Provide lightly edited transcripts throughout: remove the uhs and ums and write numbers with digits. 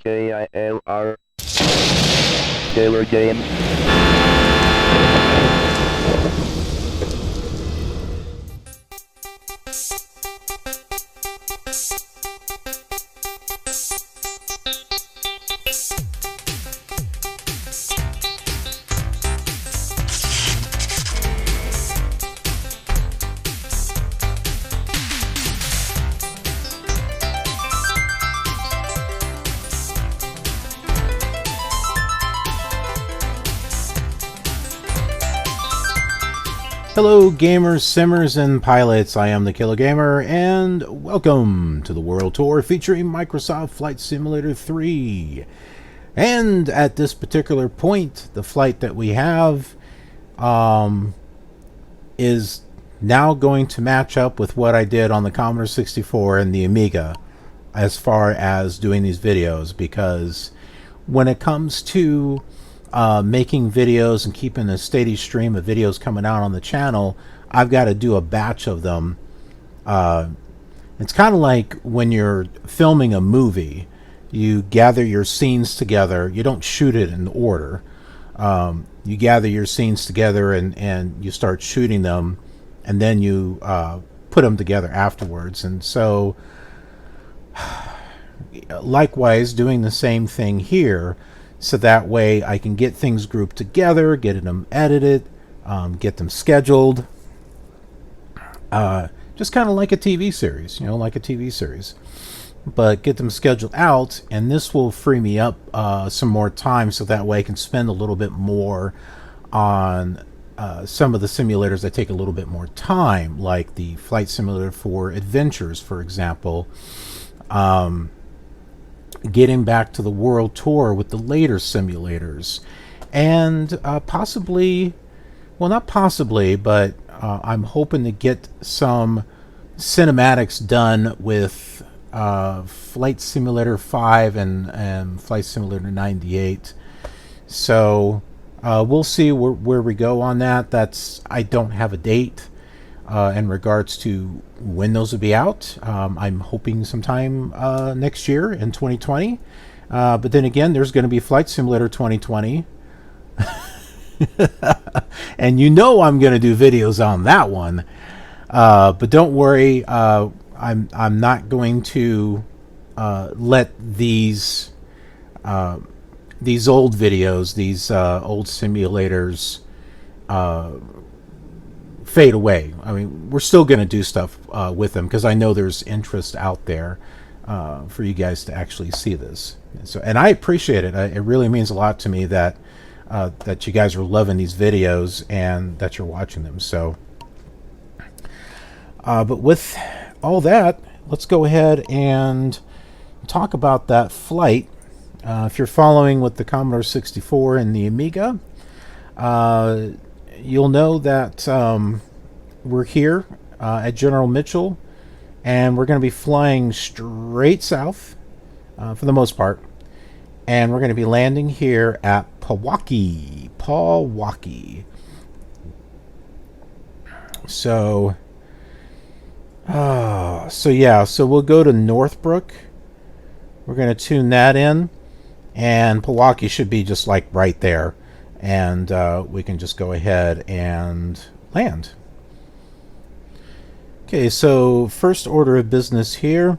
KILR Killer Game. Hello gamers, simmers, and pilots, I am the Killer Gamer, and welcome to the World Tour featuring Microsoft Flight Simulator 3. And at this particular point, the flight that we have is now going to match up with what I did on the Commodore 64 and the Amiga as far as doing these videos, because when it comes to making videos and keeping a steady stream of videos coming out on the channel, I've got to do a batch of them. It's kind of like when you're filming a movie, you gather your scenes together. You don't shoot it in order. You gather your scenes together and you start shooting them, and then you put them together afterwards. And so likewise, doing the same thing here, so that way I can get things grouped together, get them edited, get them scheduled. Just kind of like a TV series, like a TV series. But get them scheduled out, and this will free me up some more time, so that way I can spend a little bit more on some of the simulators that take a little bit more time, like the Flight Simulator for Adventures, for example. Getting back to the World Tour with the later simulators, and possibly, well, not possibly, but I'm hoping to get some cinematics done with Flight Simulator 5 and Flight Simulator 98. So we'll see where we go on that. I don't have a date in regards to when those will be out. I'm hoping sometime next year in 2020. But then again, there's going to be Flight Simulator 2020. And I'm going to do videos on that one. But don't worry, I'm not going to let these old videos, these old simulators, fade away. I mean, we're still going to do stuff with them, because I know there's interest out there for you guys to actually see this. And I appreciate it. It really means a lot to me that you guys are loving these videos and that you're watching them. So, but with all that, let's go ahead and talk about that flight. If you're following with the Commodore 64 and the Amiga, you'll know that we're here at General Mitchell, and we're going to be flying straight south for the most part, and we're going to be landing here at Pal-waukee. So so we'll go to Northbrook. We're going to tune that in, and Pal-waukee should be just like right there. And we can just go ahead and land. Okay, so first order of business here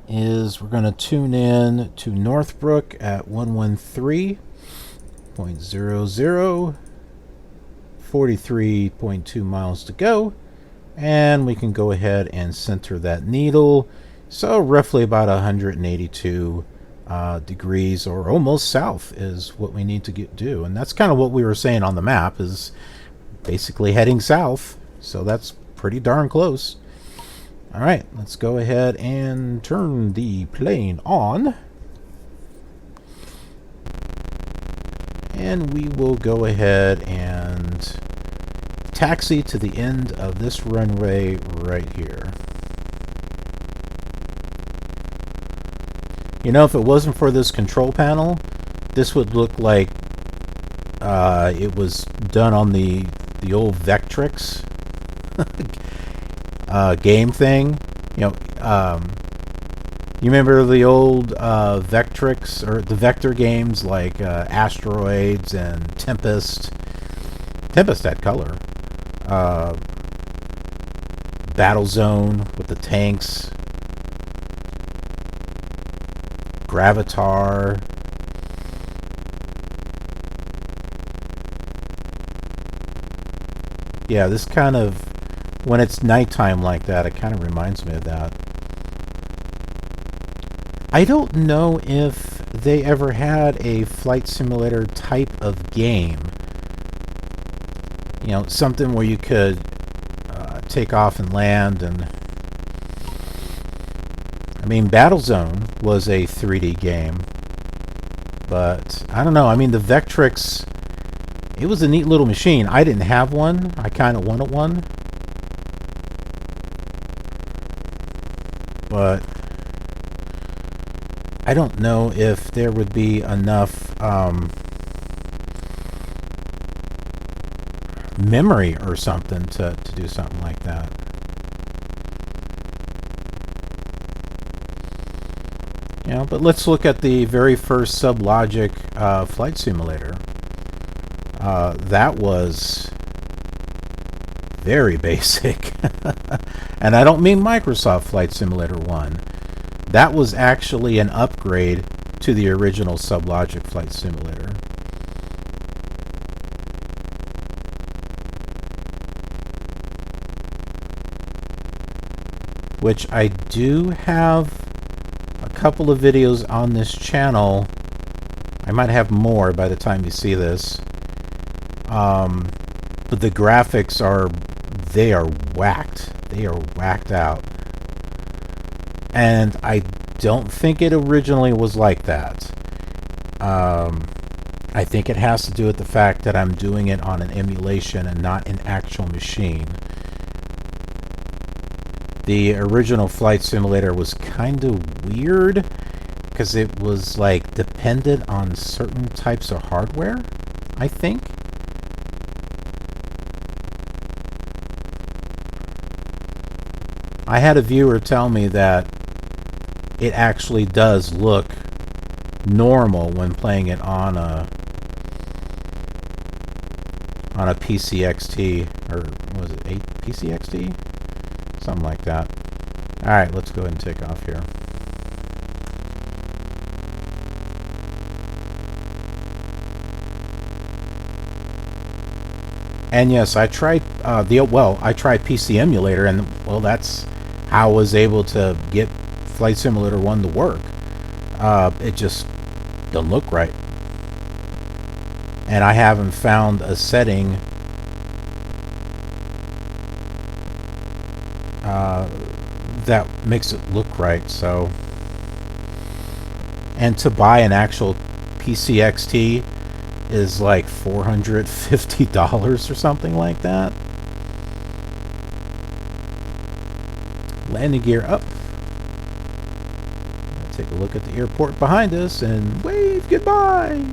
is we're going to tune in to Northbrook at 113.00, 43.2 miles to go, and we can go ahead and center that needle. So roughly about 182 degrees, or almost south, is what we need to do. And that's kind of what we were saying on the map, is basically heading south. So that's pretty darn close. All right, let's go ahead and turn the plane on. And we will go ahead and taxi to the end of this runway right here. If it wasn't for this control panel, this would look like it was done on the old Vectrex game thing. You remember the old Vectrex, or the Vector games like Asteroids and Tempest? Tempest had color. Battle Zone with the tanks. Gravatar. Yeah, this kind of, when it's nighttime like that, it kind of reminds me of that. I don't know if they ever had a flight simulator type of game. You know, something where you could take off and land. And I mean, Battlezone was a 3D game, but I don't know. I mean, the Vectrex, it was a neat little machine. I didn't have one. I kind of wanted one, but I don't know if there would be enough memory or something to do something like that. You know, but let's look at the very first SubLogic flight simulator. That was very basic. And I don't mean Microsoft Flight Simulator 1. That was actually an upgrade to the original SubLogic Flight Simulator. Which I do have a couple of videos on this channel. I might have more by the time you see this. But the graphics are, they are whacked. They are whacked out. And I don't think it originally was like that. I think it has to do with the fact that I'm doing it on an emulation and not an actual machine. The original flight simulator was kind of weird because it was like dependent on certain types of hardware, I think. I had a viewer tell me that it actually does look normal when playing it on a PCXT, or was it 8 PCXT? Something like that. Alright, let's go ahead and take off here. And yes, I tried I tried PC Emulator, and well, that's how I was able to get Flight Simulator 1 to work. It just doesn't look right. And I haven't found a setting that makes it look right. So, and to buy an actual PCXT is like $450 or something like that. Landing gear up. Take a look at the airport behind us and wave goodbye.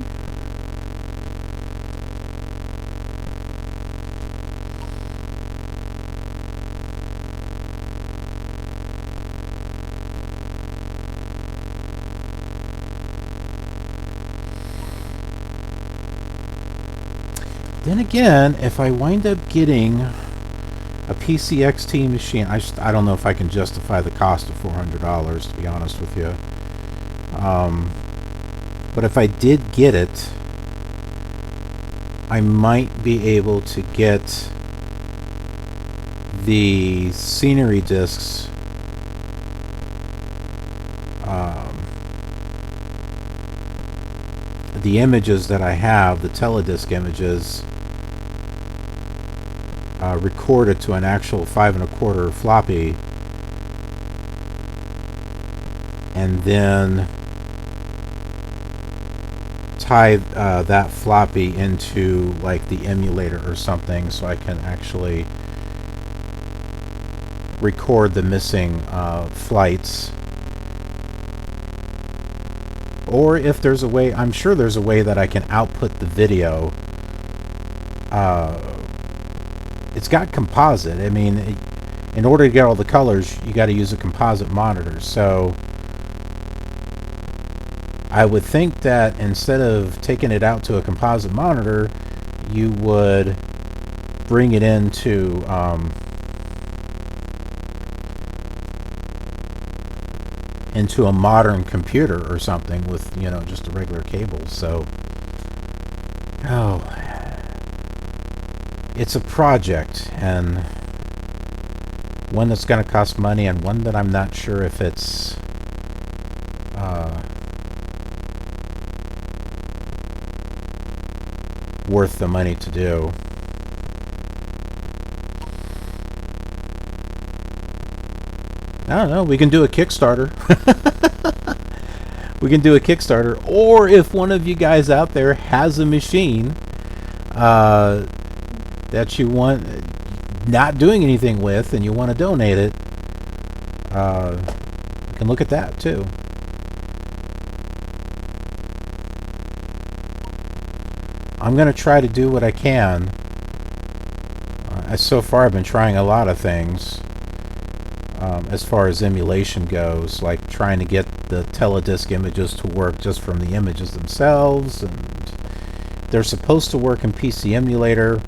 Then again, if I wind up getting a PCXT machine, I don't know if I can justify the cost of $400, to be honest with you. But if I did get it, I might be able to get the scenery discs the images that I have, the teledisc images, recorded to an actual 5 1/4 floppy, and then tie that floppy into like the emulator or something, so I can actually record the missing flights. Or if there's a way, I'm sure there's a way that I can output the video. It's got composite. I mean, in order to get all the colors, you got to use a composite monitor. So I would think that instead of taking it out to a composite monitor, you would bring it into a modern computer or something with, you know, just a regular cable. So, oh, it's a project, and one that's going to cost money, and one that I'm not sure if it's worth the money to do. I don't know. We can do a Kickstarter. We can do a Kickstarter. Or if one of you guys out there has a machine that you want not doing anything with and you want to donate it, you can look at that too. I'm going to try to do what I can. So far I've been trying a lot of things. As far as emulation goes, like trying to get the teledisc images to work just from the images themselves, and they're supposed to work in PC Emulator.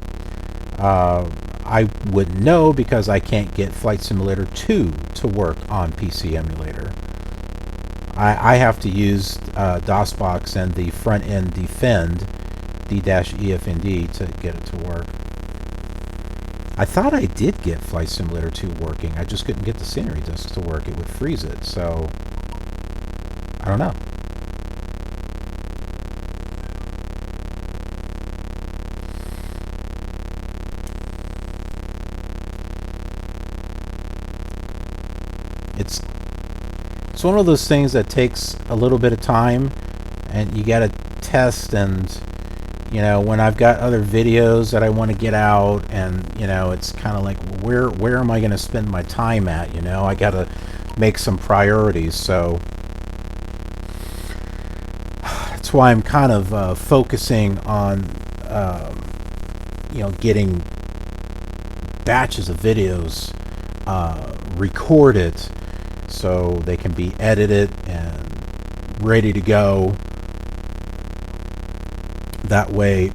I wouldn't know because I can't get Flight Simulator 2 to work on PC Emulator. I have to use DOSBox and the front-end defend, D-EFND, to get it to work. I thought I did get Flight Simulator 2 working. I just couldn't get the scenery disk to work. It would freeze it. So, I don't know. It's one of those things that takes a little bit of time, and you got to test. And you know, when I've got other videos that I want to get out, and you know, it's kind of like, where am I going to spend my time at? You know, I got to make some priorities. So that's why I'm kind of focusing on you know, getting batches of videos recorded so they can be edited and ready to go. That way,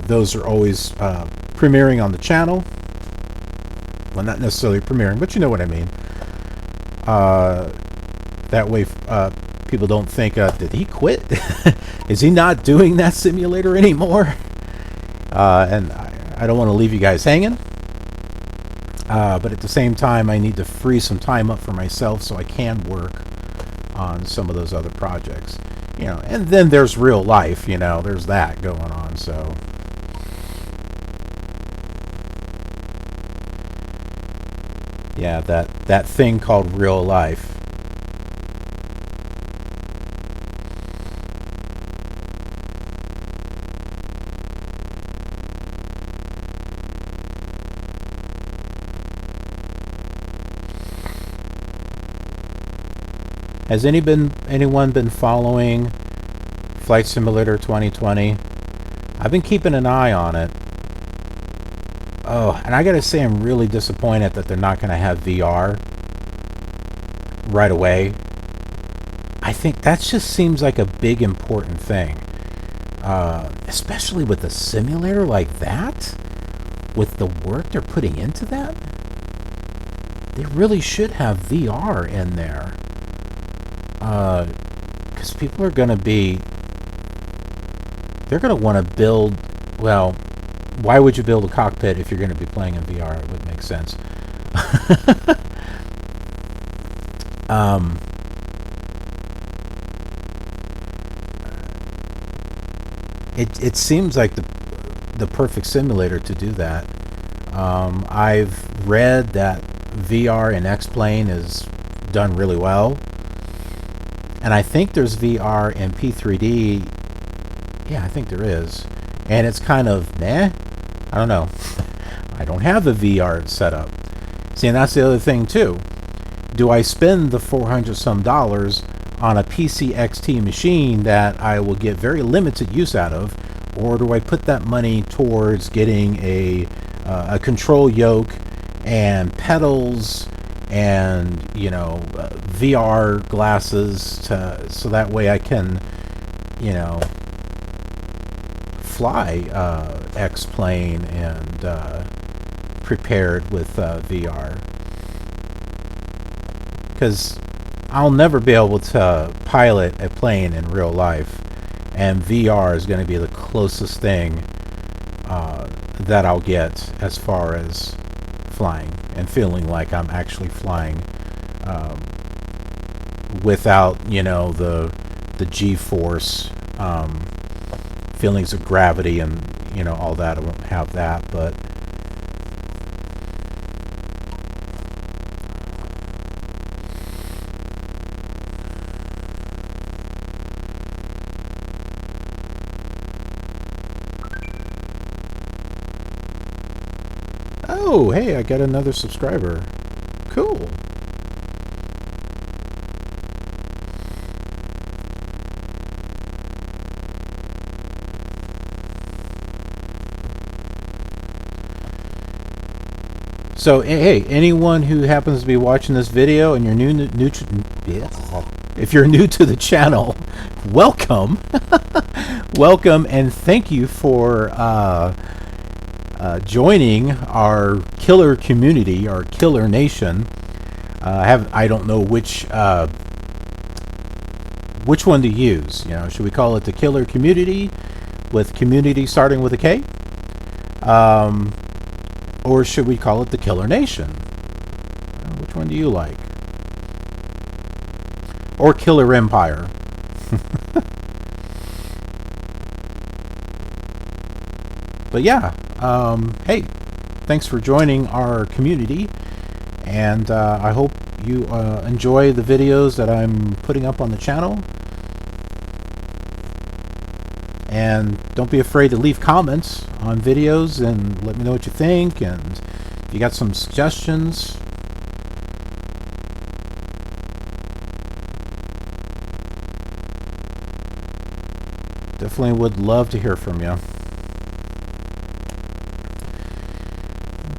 those are always premiering on the channel. Well, not necessarily premiering, but you know what I mean. That way, people don't think, did he quit? Is he not doing that simulator anymore? And I don't want to leave you guys hanging. But at the same time, I need to free some time up for myself so I can work on some of those other projects. You know, and then there's real life, you know, there's that going on, so. Yeah, that thing called real life. Has anyone been following Flight Simulator 2020? I've been keeping an eye on it. Oh, and I gotta say, I'm really disappointed that they're not gonna have VR right away. I think that just seems like a big important thing. Especially with a simulator like that, with the work they're putting into that. They really should have VR in there. Because people are going to be, they're going to want to build, well, why would you build a cockpit if you're going to be playing in VR? It would make sense. It seems like the perfect simulator to do that. I've read that VR in X-Plane is done really well. And I think there's VR in P3D. Yeah, I think there is. And it's kind of, I don't know. I don't have the VR set up. See, and that's the other thing, too. Do I spend the $400-some on a PC XT machine that I will get very limited use out of? Or do I put that money towards getting a control yoke and pedals and VR glasses so that way I can fly X-plane and prepared with VR, because I'll never be able to pilot a plane in real life, and VR is going to be the closest thing that I'll get as far as flying and feeling like I'm actually flying without the G-force feelings of gravity and all that. I won't have that, but oh, hey, I got another subscriber. Cool. So, hey, anyone who happens to be watching this video and you're if you're new to the channel, welcome. Welcome, and thank you for joining our KILR community, our KILR nation. I don't know which one to use. Should we call it the KILR community, with community starting with a K? Or should we call it the KILR nation? Which one do you like? Or KILR empire? But yeah, hey, thanks for joining our community, and I hope you enjoy the videos that I'm putting up on the channel. And don't be afraid to leave comments on videos and let me know what you think, and if you got some suggestions. Definitely would love to hear from you.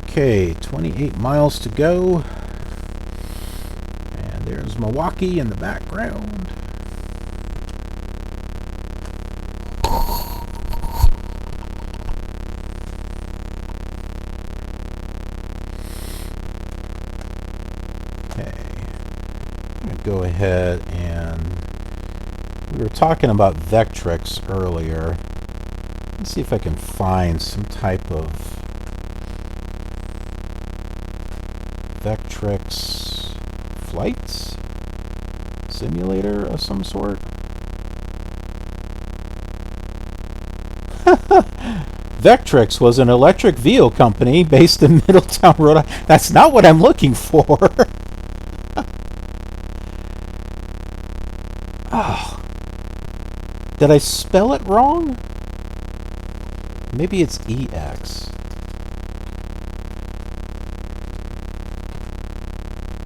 Okay, 28 miles to go. And there's Milwaukee in the background. Okay. I'm going to go ahead and... We were talking about Vectrex earlier. Let's see if I can find some type of Vectrex flight simulator of some sort. Vectrex was an electric vehicle company based in Middletown, Rhode Island. That's not what I'm looking for. Oh. Did I spell it wrong? Maybe it's EX.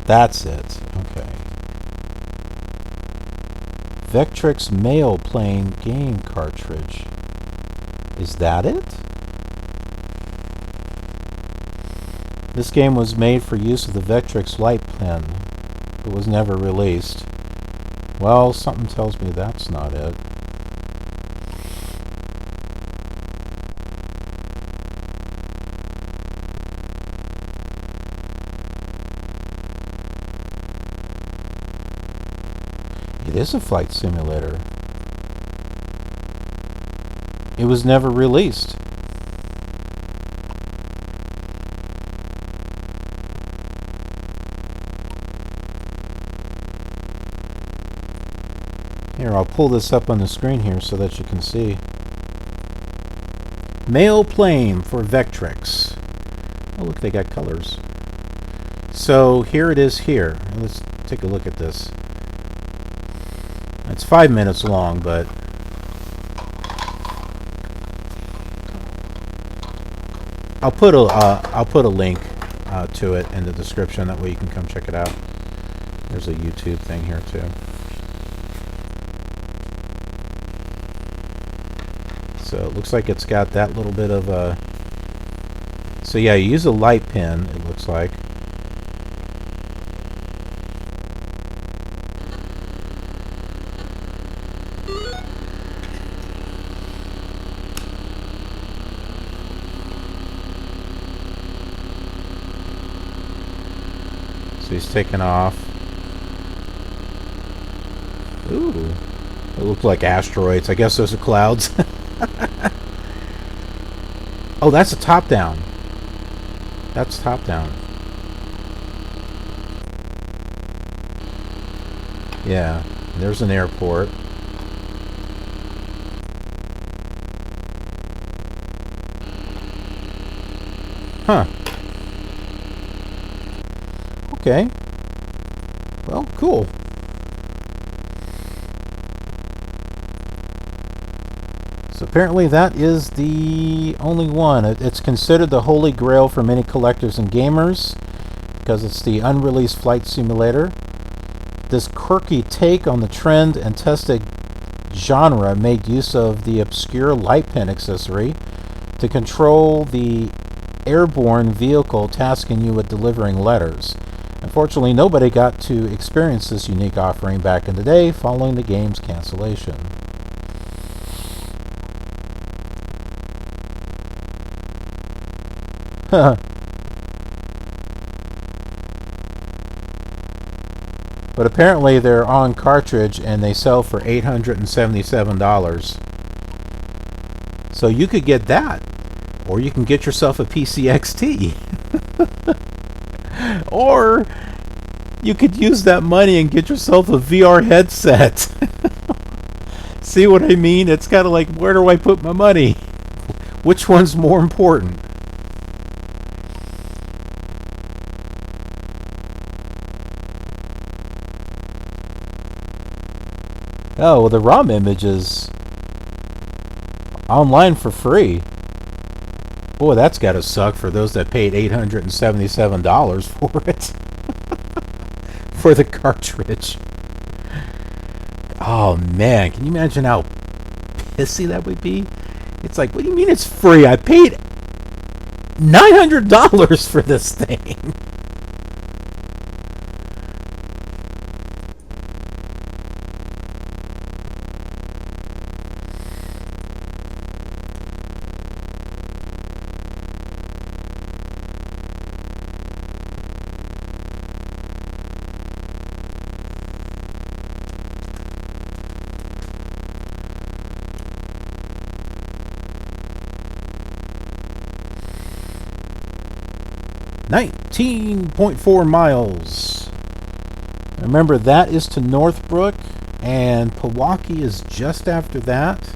That's it. Okay. Vectrex mail plane game cartridge. Is that it? This game was made for use of the Vectrex light pen, but was never released. Well, something tells me that's not it. It is a flight simulator. It was never released. Here, I'll pull this up on the screen here so that you can see. Mail plane for Vectrex. Oh, look, they got colors. So here it is here. Let's take a look at this. It's 5 minutes long, but I'll put a link to it in the description. That way you can come check it out. There's a YouTube thing here too. So it looks like it's got that little bit of a... So yeah, you use a light pen, it looks like. debris taken off. Ooh. It looked like asteroids. I guess those are clouds. Oh, that's a top-down. That's top-down. Yeah, there's an airport. Huh. Okay. Well, cool. So apparently that is the only one. It's considered the holy grail for many collectors and gamers because it's the unreleased flight simulator. This quirky take on the trend and tested genre made use of the obscure light pin accessory to control the airborne vehicle tasking you with delivering letters. Unfortunately, nobody got to experience this unique offering back in the day following the game's cancellation. But apparently they're on cartridge and they sell for $877. So you could get that, or you can get yourself a PCXT. Or you could use that money and get yourself a VR headset. See what I mean? It's kind of like, where do I put my money? Which one's more important? Oh, well, the ROM image is online for free. Boy, that's got to suck for those that paid $877 for it. For the cartridge. Oh, man. Can you imagine how pissy that would be? It's like, what do you mean it's free? I paid $900 for this thing. .4 miles. Remember, that is to Northbrook, and Pal-waukee is just after that.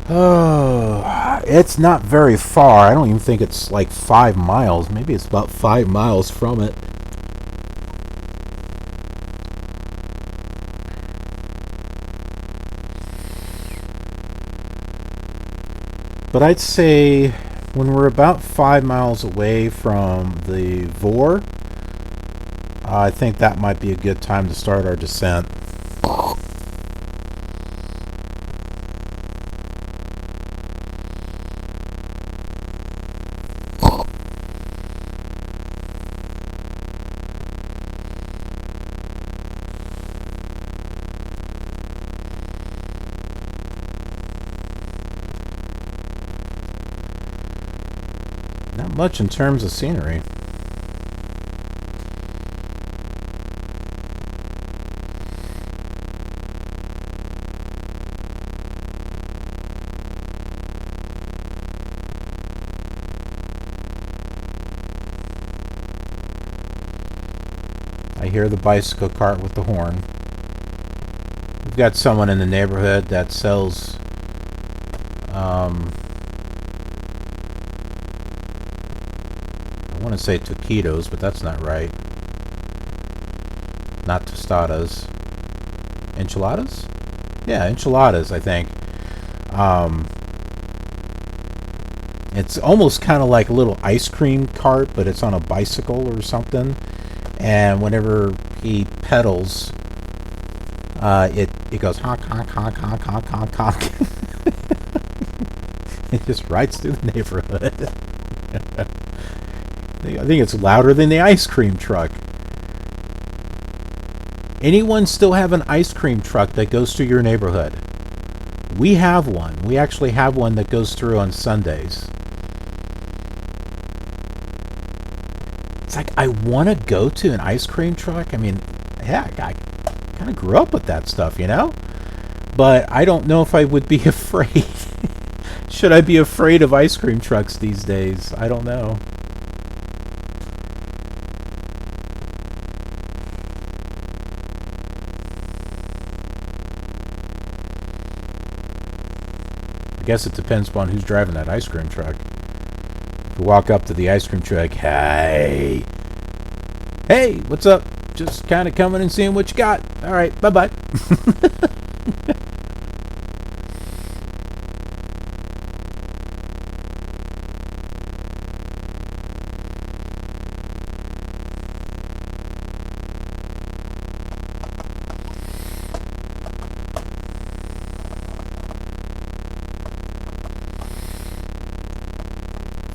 Oh, it's not very far. I don't even think it's like 5 miles. Maybe it's about 5 miles from it. But I'd say when we're about 5 miles away from the Vor, I think that might be a good time to start our descent. Not much in terms of scenery. I hear the bicycle cart with the horn. We've got someone in the neighborhood that sells I want to say taquitos, but that's not right. Not tostadas. Enchiladas? Yeah, enchiladas, I think. It's almost kind of like a little ice cream cart, but it's on a bicycle or something. And whenever he pedals, it goes honk, honk, honk, honk, honk, honk, honk. It just rides through the neighborhood. I think it's louder than the ice cream truck. Anyone still have an ice cream truck that goes through your neighborhood? We have one. We actually have one that goes through on Sundays. it's like I want to go to an ice cream truck. I mean, heck, I kind of grew up with that stuff, you know? But I don't know if I would be afraid. Should I be afraid of ice cream trucks these days? I don't know. I guess it depends upon who's driving that ice cream truck. If you walk up to the ice cream truck, hey, what's up? Just kind of coming and seeing what you got. All right, bye-bye.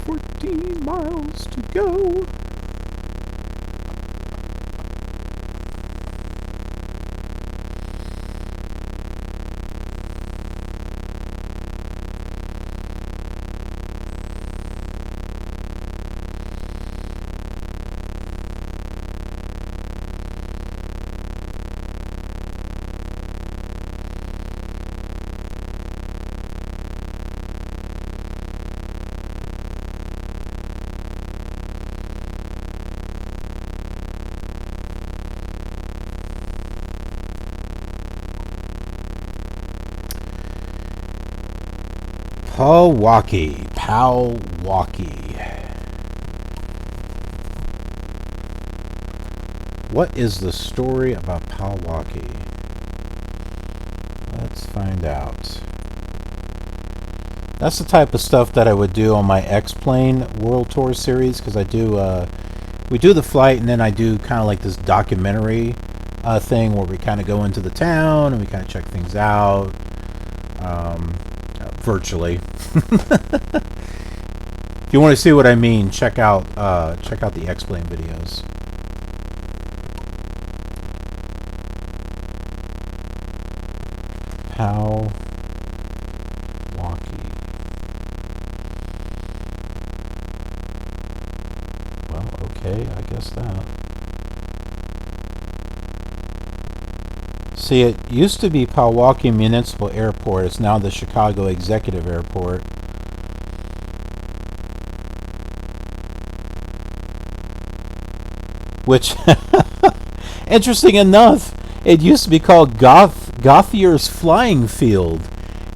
14 miles to go. Pal-waukee. What is the story about Pal-waukee? Let's find out. That's the type of stuff that I would do on my X-Plane World Tour series, because I do, we do the flight, and then I do kind of like this documentary thing where we kind of go into the town and we kind of check things out. Virtually. If you want to see what I mean, check out the X-Plane videos. Pal-waukee. Well, okay, I guess that. See, it used to be Pal-waukee Municipal Airport. It's now the Chicago Executive Airport. Which, interesting enough, it used to be called Gauthier's Flying Field,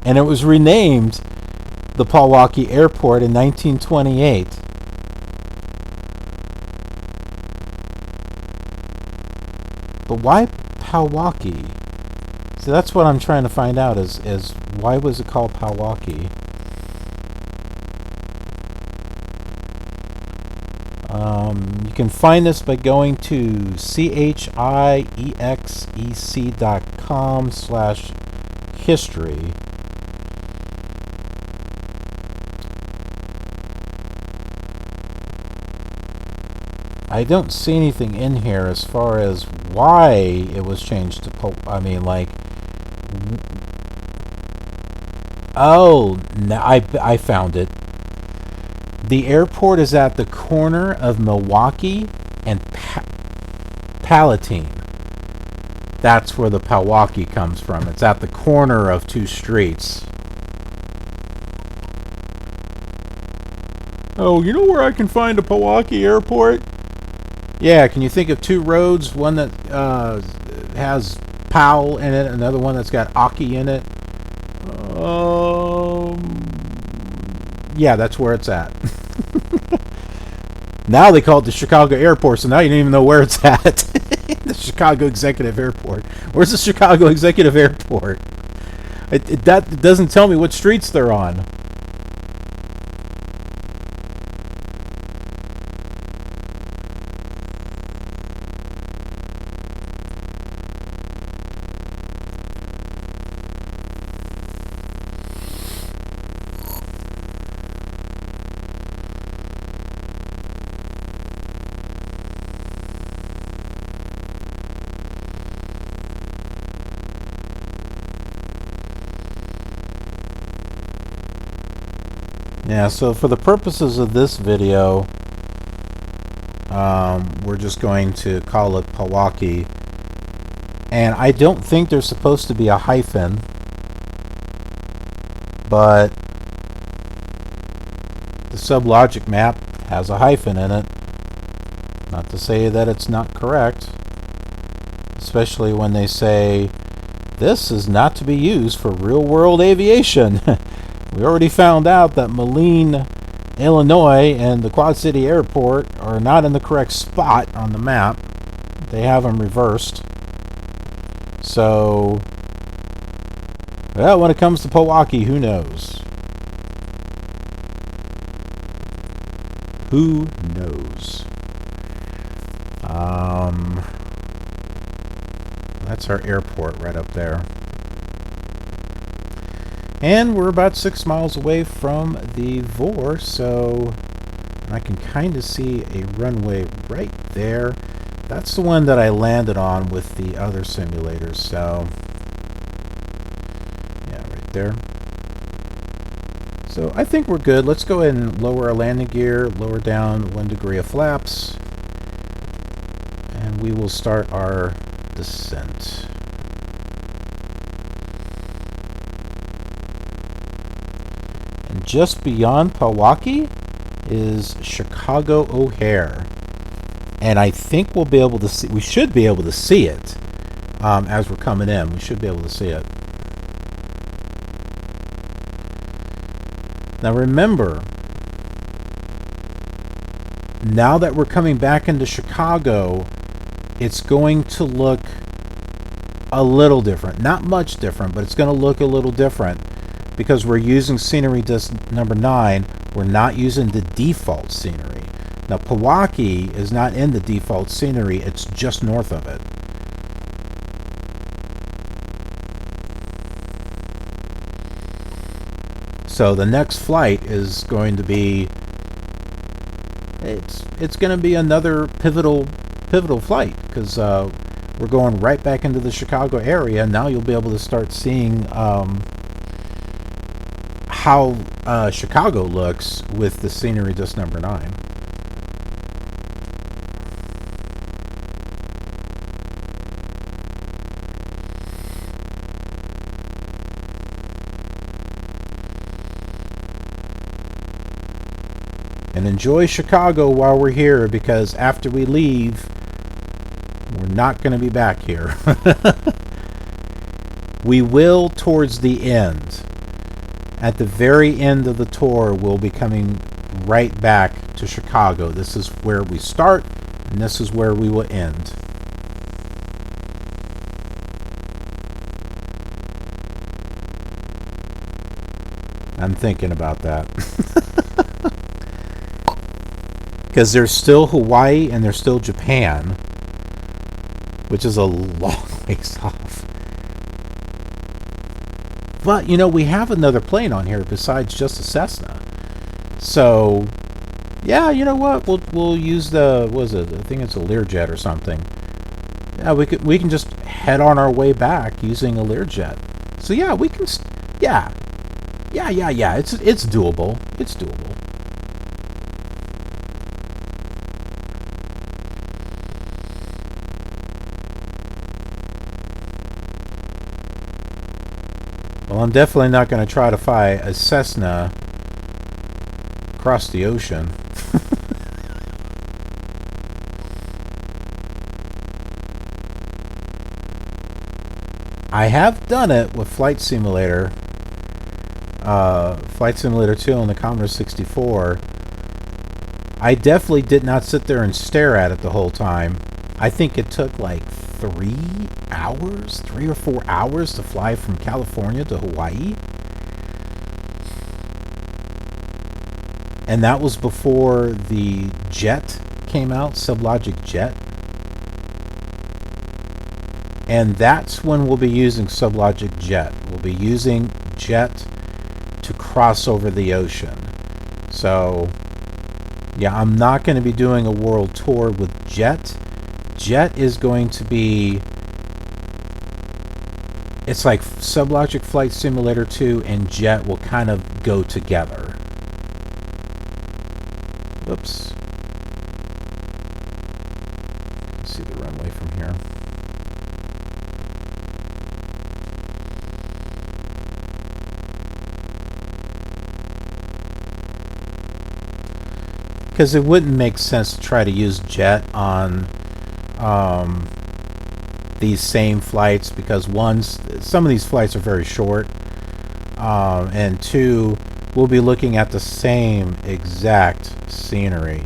and it was renamed the Pal-waukee Airport in 1928. But why Pal-waukee? So that's what I'm trying to find out is why was it called Pal-waukee? You can find this by going to chiexec.com/history. I don't see anything in here as far as why it was changed to I mean, like, oh, no, I found it. The airport is at the corner of Milwaukee and Palatine. That's where the Pal-waukee comes from. It's at the corner of two streets. Oh, you know where I can find a Pal-waukee airport? Yeah, can you think of two roads? One that has Pal in it, another one that's got Aki in it. Yeah, that's where it's at. Now they call it the Chicago Airport, so now you don't even know where it's at. The Chicago Executive Airport. Where's the Chicago Executive Airport? That doesn't tell me what streets they're on. Yeah, so for the purposes of this video, we're just going to call it Pal-waukee. And I don't think there's supposed to be a hyphen, but the SubLogic map has a hyphen in it. Not to say that it's not correct, especially when they say this is not to be used for real-world aviation. We already found out that Moline, Illinois and the Quad City Airport are not in the correct spot on the map. They have them reversed. So, well, when it comes to Pal-waukee, who knows? Who knows? That's our airport right up there. And we're about 6 miles away from the VOR, so I can kind of see a runway right there. That's the one that I landed on with the other simulators, so yeah, right there. So I think we're good. Let's go ahead and lower our landing gear, lower down 1 degree of flaps, and we will start our descent. And just beyond Pal-waukee is Chicago O'Hare. And I think we'll be able to see, we should be able to see it as we're coming in. We should be able to see it. Now remember, now that we're coming back into Chicago, it's going to look a little different. Not much different, but it's going to look a little different because we're using scenery disc number 9. We're not using the default scenery. Now, Pal-waukee is not in the default scenery. It's just north of it. So the next flight is going to be, it's going to be another pivotal flight because we're going right back into the Chicago area. Now you'll be able to start seeing how Chicago looks with the scenery disc number 9. And enjoy Chicago while we're here, because after we leave, we're not going to be back here. We will towards the end. At the very end of the tour, we'll be coming right back to Chicago. This is where we start, and this is where we will end. I'm thinking about that. Because there's still Hawaii and there's still Japan, which is a long ways off. But, you know, we have another plane on here besides just a Cessna. So, yeah, you know what? We'll use the, what is it? I think it's a Learjet or something. Yeah, we can just head on our way back using a Learjet. So, yeah, we can, yeah. It's doable. It's doable. Well, I'm definitely not going to try to fly a Cessna across the ocean. I have done it with Flight Simulator. Flight Simulator 2 on the Commodore 64. I definitely did not sit there and stare at it the whole time. I think it took like 3 or 4 hours to fly from California to Hawaii. And that was before the Jet came out, SubLogic Jet. And that's when we'll be using SubLogic Jet. We'll be using Jet to cross over the ocean. So, yeah, I'm not going to be doing a world tour with Jet. Jet is going to be, it's like SubLogic Flight Simulator 2 and Jet will kind of go together. Whoops. because it wouldn't make sense to try to use jet on these same flights, because some of these flights are very short, and two, we'll be looking at the same exact scenery.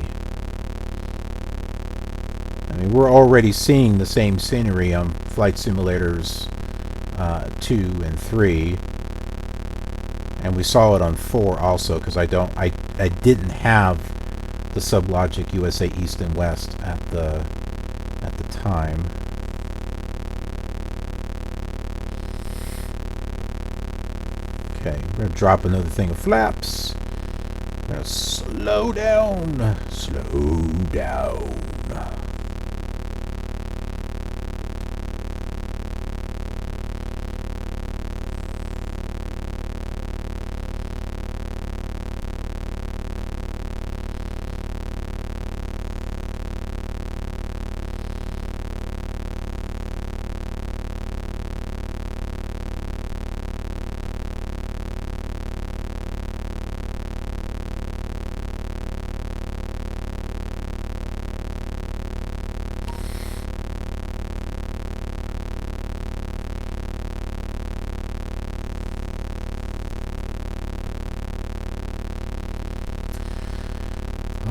I mean, we're already seeing the same scenery on Flight Simulators 2 and 3, and we saw it on 4 also, because I didn't have the SubLogic USA East and West at the time. Okay, we're gonna drop another thing of flaps. We're gonna slow down. Slow down.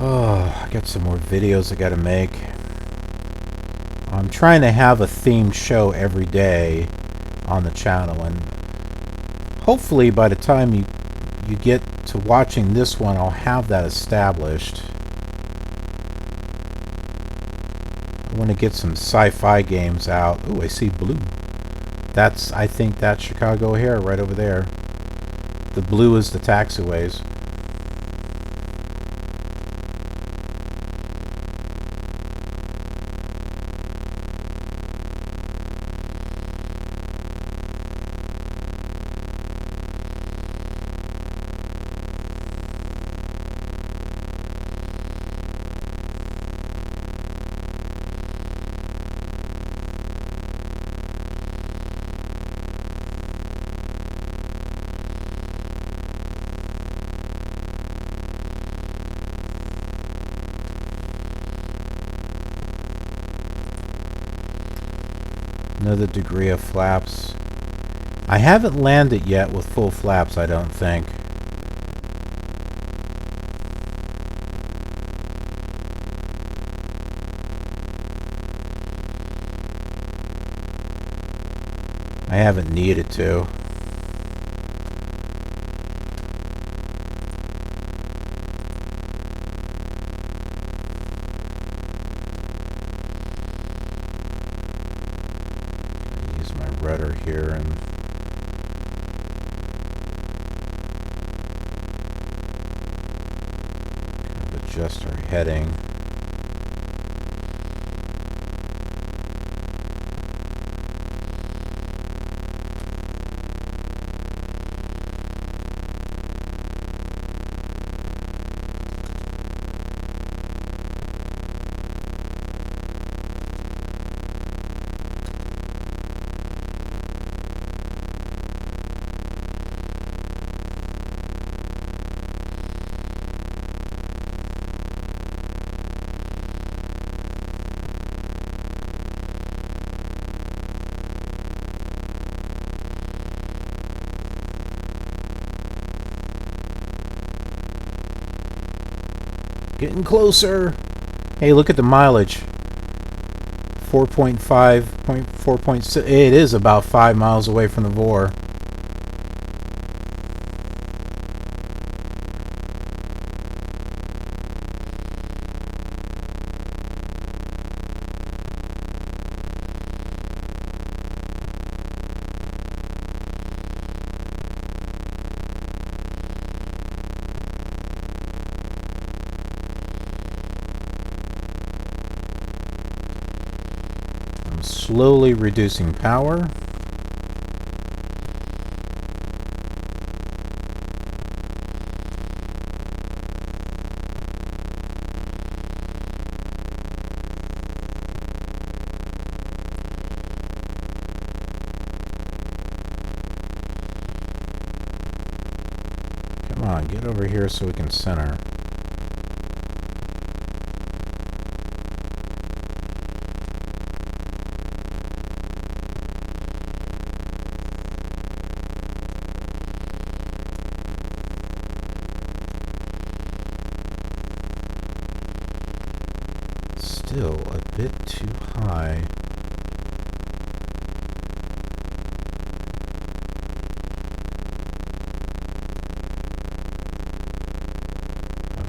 Oh, I got some more videos I gotta make. I'm trying to have a themed show every day on the channel, and hopefully by the time you get to watching this one, I'll have that established. I want to get some sci-fi games out. Ooh, I see blue. I think that's Chicago O'Hare right over there. The blue is the taxiways. Another degree of flaps. I haven't landed yet with full flaps, I don't think. I haven't needed to. Rudder here and kind of adjust our heading. Getting closer. Hey, look at the mileage. 4.5, 4.6. It is about 5 miles away from the VOR. Slowly reducing power. Come on, get over here so we can center. still a bit too high.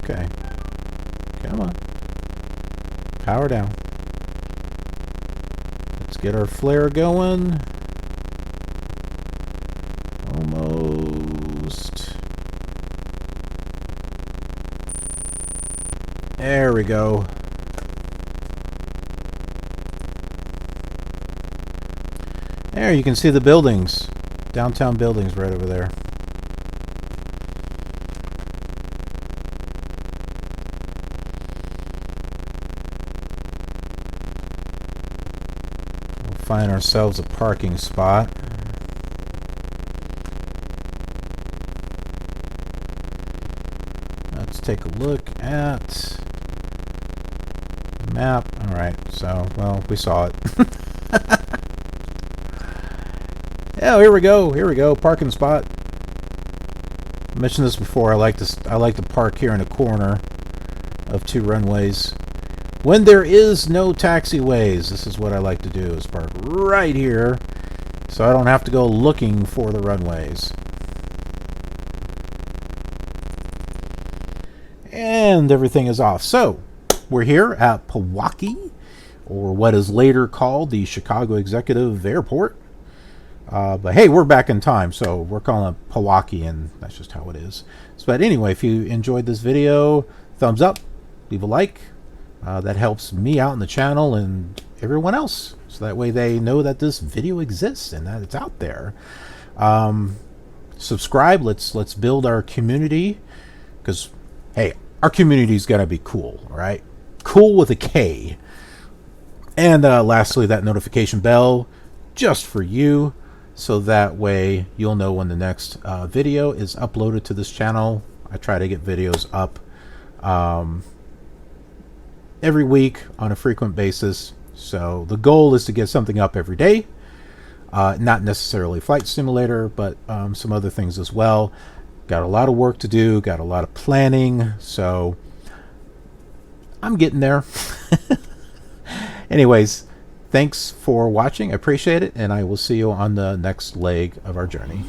Okay. Come on. Power down. Let's get our flare going. Almost. There we go. There, you can see the buildings. Downtown buildings right over there. We'll find ourselves a parking spot. Let's take a look at the map. Alright, so, well, we saw it. Oh, here we go. Here we go. Parking spot. I mentioned this before. I like to park here in a corner of 2 runways. When there is no taxiways, this is what I like to do, is park right here so I don't have to go looking for the runways. And everything is off. So, we're here at Pal-waukee, or what is later called the Chicago Executive Airport. But hey, we're back in time, so we're calling it Pal-waukee, and that's just how it is. So, but anyway, if you enjoyed this video, thumbs up, leave a like. That helps me out in the channel and everyone else, so that way they know that this video exists and that it's out there. Subscribe. Let's build our community, because hey, our community's got to be cool, right? Cool with a K. And lastly, that notification bell just for you, so that way you'll know when the next video is uploaded to this channel. I try to get videos up every week on a frequent basis. So the goal is to get something up every day. Not necessarily Flight Simulator, but some other things as well. Got a lot of work to do, got a lot of planning, so I'm getting there. Anyways, thanks for watching. I appreciate it, and I will see you on the next leg of our journey.